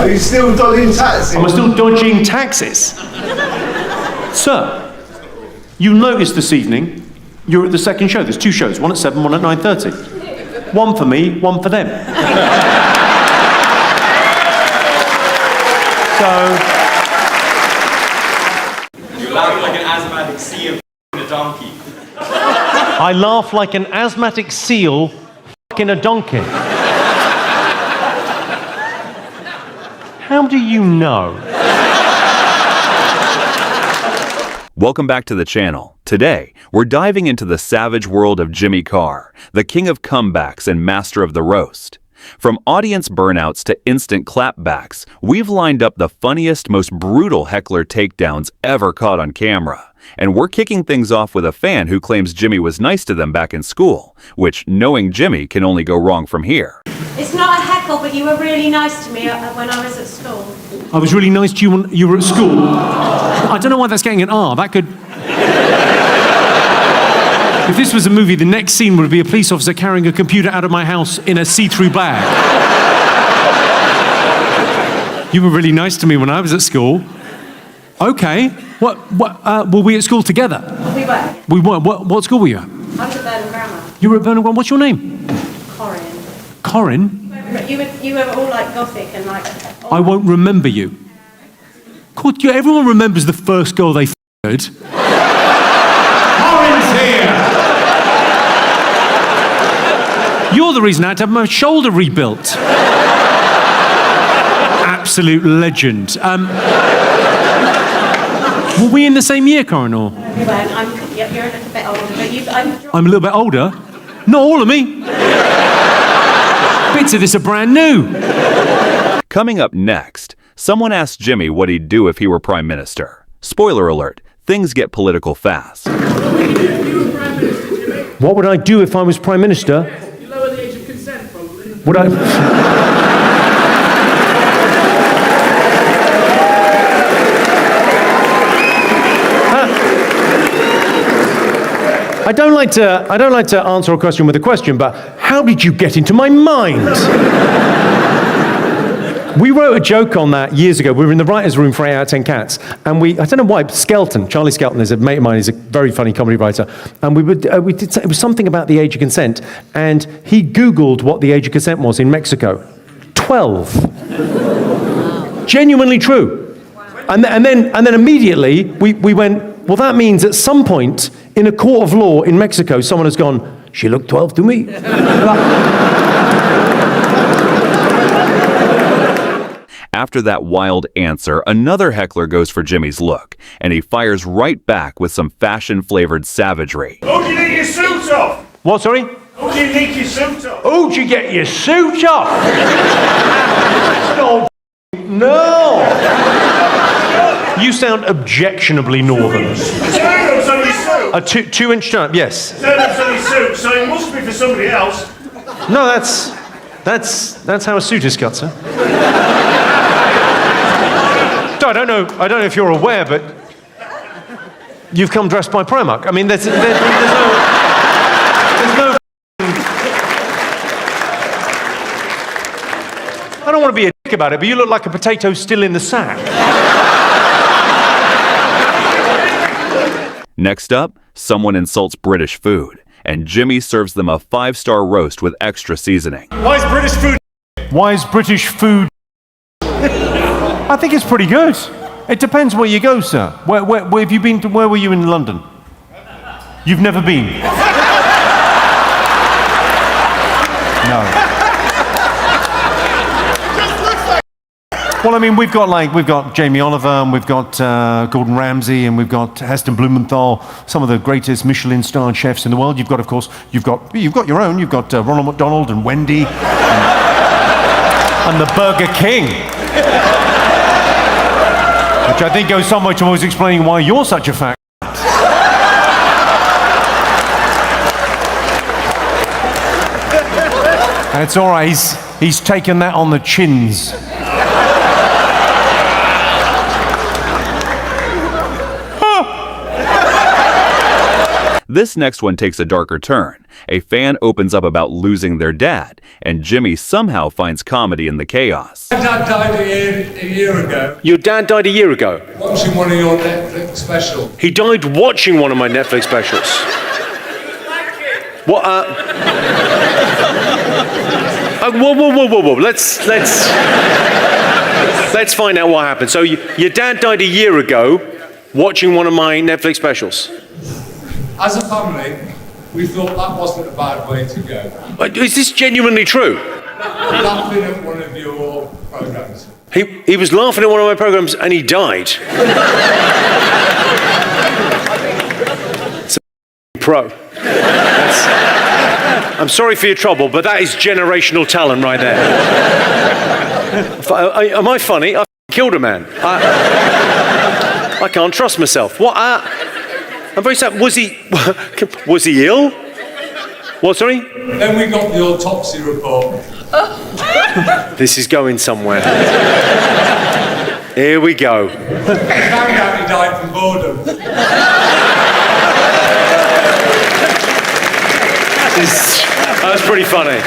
Are you still dodging taxis? Am I still dodging taxis? Sir, you noticed this evening you're at the second show. There's 2 shows, one at 7, one at 9:30. One for me, one for them. So... You laugh like an asthmatic seal f***ing a donkey. I laugh like an asthmatic seal f***ing a donkey. How do you know? Welcome back to the channel. Today, we're diving into the savage world of Jimmy Carr, the king of comebacks and master of the roast. From audience burnouts to instant clapbacks, we've lined up the funniest, most brutal Heckler takedowns ever caught on camera. And we're kicking things off with a fan who claims Jimmy was nice to them back in school, which, knowing Jimmy, can only go wrong from here. It's not a heckle, but you were really nice to me when I was at school. I was really nice to you when you were at school. I don't know why that's getting an R. That could... If this was a movie, the next scene would be a police officer carrying a computer out of my house in a see-through bag. You were really nice to me when I was at school. Okay. Were we at school together? We were. We were. What school were you at? I was at Burnham Grammar. You were at Burnham Grammar. What's your name? Corin. Corin? You were all like gothic and like... I won't remember you. God, everyone remembers the first girl they f***ed. Corin's here! You're the reason I had to have my shoulder rebuilt. Absolute legend. Were we in the same year, Corin, or? We weren't. You're a little bit older, but I'm a little bit older? Not all of me. Bits of this are brand new. Coming up next, someone asked Jimmy what he'd do if he were Prime Minister. Spoiler alert, things get political fast. What would I do if I was Prime Minister? You lower the age of consent, probably. Would I... I don't like to answer a question with a question, but how did you get into my mind? We wrote a joke on that years ago. We were in the writer's room for 8 out of 10 Cats, and I don't know why, Charlie Skelton is a mate of mine, he's a very funny comedy writer, and it was something about the age of consent, and he Googled what the age of consent was in Mexico. 12. Genuinely true. And then immediately we went, well, that means at some point in a court of law in Mexico, someone has gone, she looked 12 to me. After that wild answer, another heckler goes for Jimmy's look, and he fires right back with some fashion-flavored savagery. Who'd you leave your suit off? What, sorry? Who'd you leave your suit off? Who'd you get your suit off? No! You sound objectionably northern. Turnips on your suit? A 2-inch turnip, yes. Turnips on your suit, so it must be for somebody else. No, that's how a suit is cut, sir. I don't know if you're aware, but you've come dressed by Primark. I mean, there's no... I don't want to be a dick about it, but you look like a potato still in the sack. Next up, someone insults British food, and Jimmy serves them a 5-star roast with extra seasoning. Why is British food? Why is British food? I think it's pretty good. It depends where you go, sir. Where have you been to? Where were you in London? You've never been? No. Well, I mean, we've got Jamie Oliver, and we've got Gordon Ramsay, and we've got Heston Blumenthal, some of the greatest Michelin-starred chefs in the world. You've got, of course, you've got your own. You've got Ronald McDonald and Wendy, and the Burger King, which I think goes some way towards explaining why you're such a fat. And it's all right. He's taken that on the chins. This next one takes a darker turn. A fan opens up about losing their dad, and Jimmy somehow finds comedy in the chaos. My dad died a year ago, Your dad died a year ago. watching one of your Netflix specials. He died watching one of my Netflix specials. What? Whoa. Let's find out what happened. So your dad died a year ago watching one of my Netflix specials. As a family, we thought that wasn't a bad way to go. Is this genuinely true? Laughing at one of your programs. He was laughing at one of my programs and he died. It's a pro. I'm sorry for your trouble, but that is generational talent right there. Am I funny? I killed a man. I can't trust myself. What? I'm very sad. Was he ill? What, sorry? Then we got the autopsy report. This is going somewhere. Here we go. I found out he died from boredom. That's pretty funny.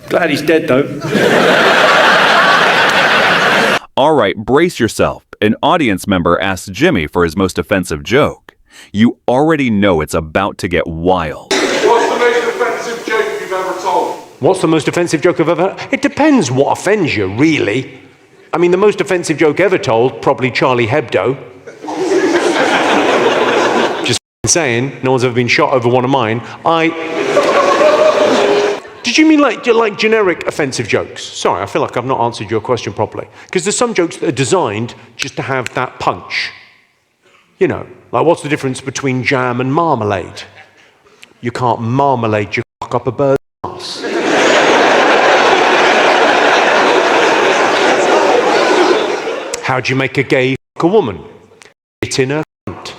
Glad he's dead, though. All right, brace yourself. An audience member asks Jimmy for his most offensive joke. You already know it's about to get wild. What's the most offensive joke you've ever told? What's the most offensive joke I've ever heard? It depends what offends you, really. I mean, the most offensive joke ever told, probably Charlie Hebdo. Just saying, no one's ever been shot over one of mine. Did you mean like generic offensive jokes? Sorry, I feel like I've not answered your question properly. Because there's some jokes that are designed just to have that punch. You know, like what's the difference between jam and marmalade? You can't marmalade your cock up a bird's ass. How do you make a gay fuck a woman? Get in her cunt.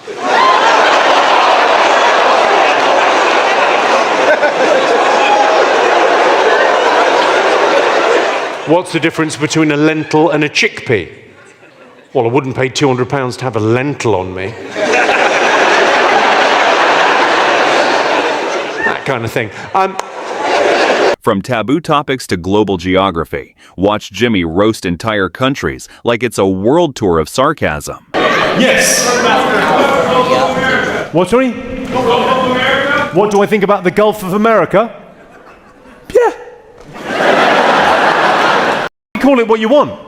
What's the difference between a lentil and a chickpea? Well, I wouldn't pay £200 to have a lentil on me. That kind of thing. From taboo topics to global geography, watch Jimmy roast entire countries like it's a world tour of sarcasm. Yes. What, sorry? What do I think about the Gulf of America? Yeah. Call it what you want.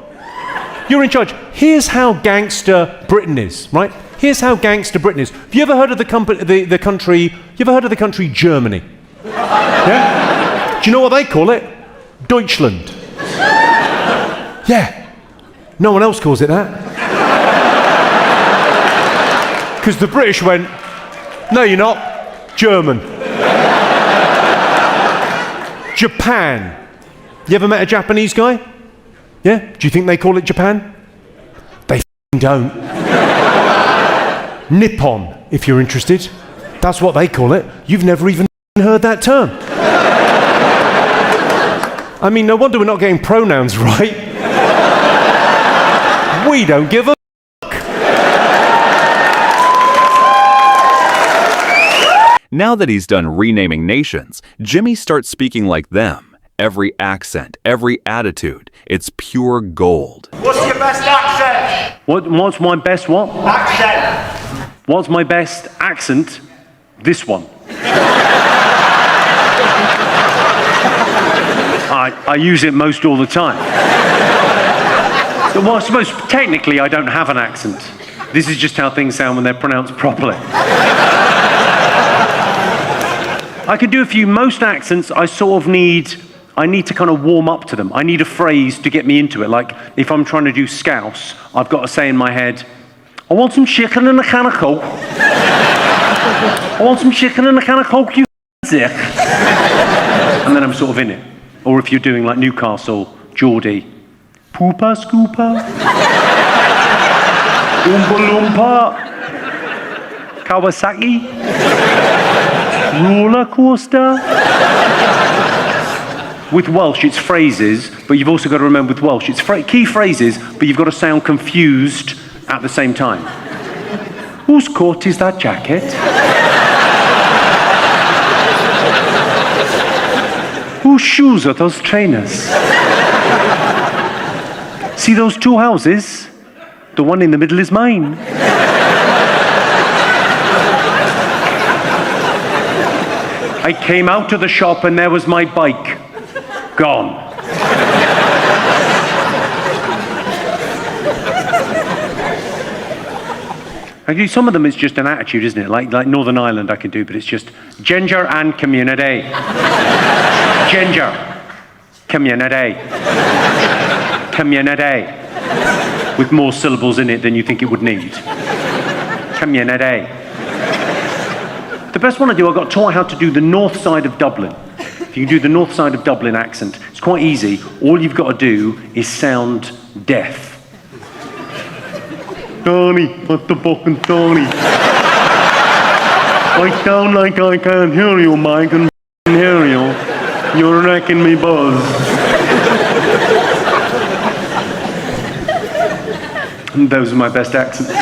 You're in charge. Here's how gangster Britain is, right? Here's how gangster Britain is. Have you ever heard of the country? You ever heard of the country Germany? Yeah. Do you know what they call it? Deutschland. Yeah. No one else calls it that. Because the British went, no, you're not. German. Japan. You ever met a Japanese guy? Yeah? Do you think they call it Japan? They don't. Nippon, if you're interested. That's what they call it. You've never even heard that term. I mean, no wonder we're not getting pronouns right. We don't give a fuck. Now that he's done renaming nations, Jimmy starts speaking like them. Every accent, every attitude, it's pure gold. What's your best accent? What's my best what? Accent. What's my best accent? This one. I use it most all the time. Well, I suppose technically I don't have an accent. This is just how things sound when they're pronounced properly. I could do a few. Most accents I need to kind of warm up to them. I need a phrase to get me into it. Like, if I'm trying to do Scouse, I've got to say in my head, I want some chicken and a can of Coke. I want some chicken and a can of Coke, you sick. And then I'm sort of in it. Or if you're doing like Newcastle, Geordie, Poopa Scooper, Oompa Loompa, Kawasaki, Roller Coaster. With Welsh, it's phrases, but you've also got to remember with Welsh, it's key phrases, but you've got to sound confused at the same time. Whose coat is that jacket? Whose shoes are those trainers? See those two houses? The one in the middle is mine. I came out of the shop and there was my bike. Gone. Actually, some of them is just an attitude, isn't it? Like Northern Ireland I can do, but it's just ginger and community. Ginger. Community. Community. With more syllables in it than you think it would need. Community. The best one I do, I got taught how to do the north side of Dublin. If you do the north side of Dublin accent, it's quite easy. All you've got to do is sound deaf. Tony, what the fucking Tony? I sound like I can't hear you, Mike, and hear you. You're wrecking me buzz. And those are my best accents.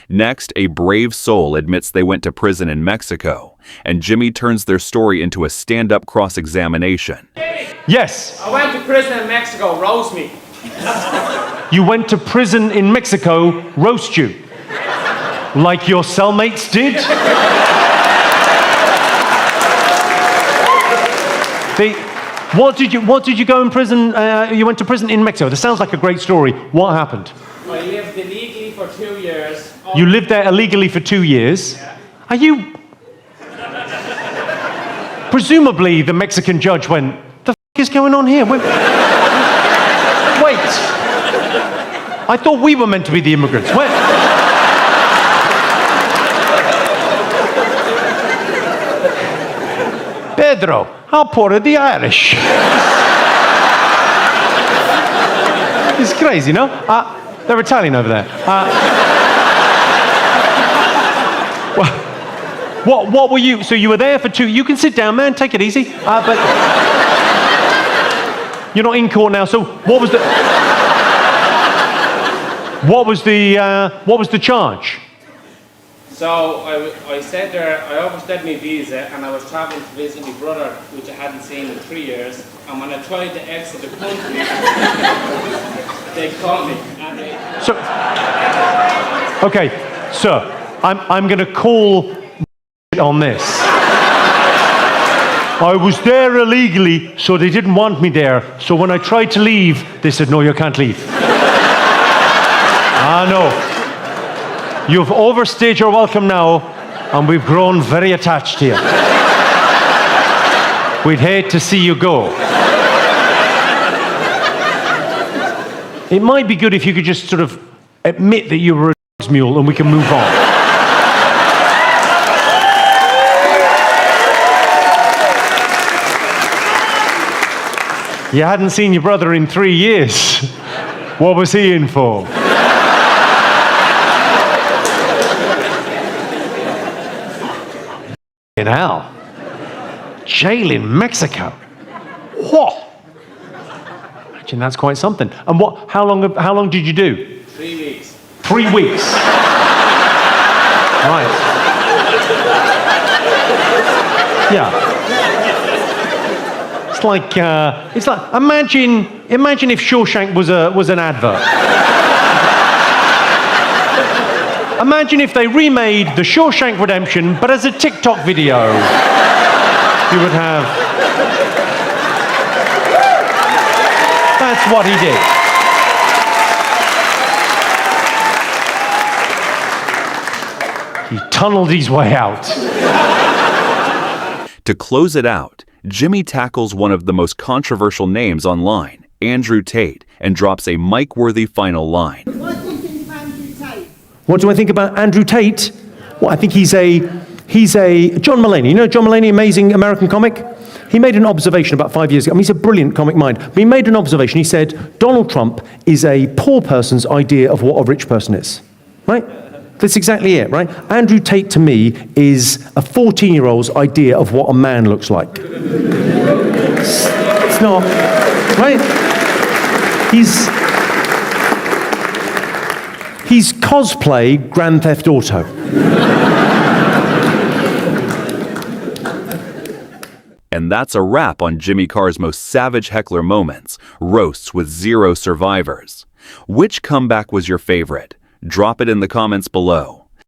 Next, a brave soul admits they went to prison in Mexico, and Jimmy turns their story into a stand-up cross-examination. Yes. I went to prison in Mexico, roast me. You went to prison in Mexico, roast you. Like your cellmates did? What did you go in prison? You went to prison in Mexico. This sounds like a great story. What happened? I lived illegally for 2 years. You lived there illegally for 2 years. Yeah. Are you... Presumably the Mexican judge went, the f*** is going on here? Wait. I thought we were meant to be the immigrants. Wait. Pedro, how poor are the Irish? It's crazy, no? They're Italian over there. What were you? So you were there for 2. You can sit down, man. Take it easy. But you're not in court now. So what was the charge? So I said there, I overstayed my visa and I was traveling to visit my brother, which I hadn't seen in 3 years. And when I tried to exit the country, they caught me. So, okay, sir, I'm going to call on this. I was there illegally, so they didn't want me there. So when I tried to leave, they said, no, you can't leave. No. You've overstayed your welcome now, and we've grown very attached to you. We'd hate to see you go. It might be good if you could just sort of admit that you were a drugs mule and we can move on. You hadn't seen your brother in 3 years. What was he in for? In hell. Jail in Mexico. What? Imagine that's quite something. And how long did you do? 3 weeks. 3 weeks. Right. Yeah. It's like imagine if Shawshank was an advert. Imagine if they remade The Shawshank Redemption, but as a TikTok video. You would have... That's what he did. He tunneled his way out. To close it out, Jimmy tackles one of the most controversial names online, Andrew Tate, and drops a mic-worthy final line. What do I think about Andrew Tate? Well, I think he's a John Mulaney. You know John Mulaney, amazing American comic? He made an observation about 5 years ago. I mean, he's a brilliant comic mind. But he made an observation. He said, Donald Trump is a poor person's idea of what a rich person is. Right? That's exactly it, right? Andrew Tate, to me, is a 14-year-old's idea of what a man looks like. It's not, right? cosplay Grand Theft Auto. And that's a wrap on Jimmy Carr's most savage heckler moments, roasts with 0 survivors. Which comeback was your favorite? Drop it in the comments below.